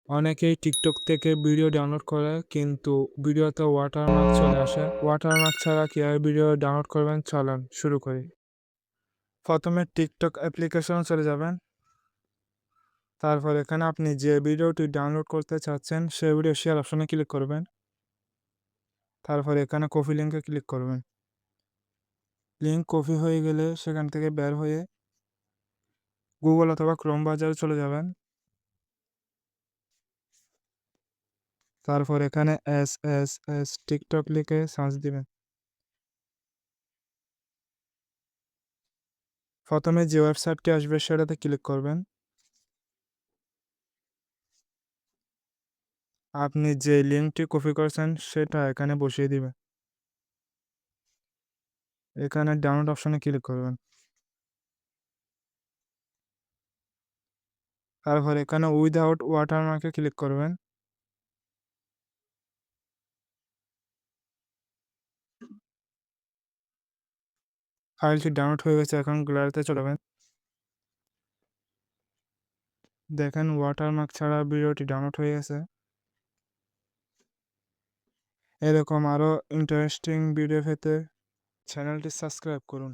অনেকেই টিকটক থেকে video download করে কিন্তু ভিডিওতে ওয়াটারমার্ক চলে আসে। ওয়াটারমার্ক ছাড়া কিভাবে ভিডিও ডাউনলোড করবেন চলেন শুরু করি। প্রথমে টিকটক অ্যাপ্লিকেশনে চলে যাবেন। তারপর এখানে আপনি যে ভিডিওটি ডাউনলোড করতে চাচ্ছেন সেই ভিডিও শেয়ার অপশনে ক্লিক করবেন। তারপর এখানে কপি লিঙ্কে ক্লিক করবেন। লিঙ্ক কপি হয়ে গেলে সেখান থেকে বের হয়ে গুগল অথবা ক্রোম ব্রাউজারে চলে যাবেন। তারপর এখানে এস টিকটক লিখে সার্চ দিবেন। প্রথমে যে ওয়েবসাইটটি আসবে সেটাতে ক্লিক করবেন। আপনি যে লিঙ্কটি কপি করেছেন সেটা এখানে বসিয়ে দিবেন। এখানে ডাউনলোড অপশনে ক্লিক করবেন। তারপর এখানে উইদাউট ওয়াটারমার্কে ক্লিক করবেন। ফাইলটি ডাউনলোড হয়ে গেছে, এখন গ্যালারিতে চলে যাবেন। দেখেন ওয়াটারমার্ক ছাড়া ভিডিওটি ডাউনলোড হয়ে গেছে। এরকম আরও ইন্টারেস্টিং ভিডিও পেতে চ্যানেলটি সাবস্ক্রাইব করুন।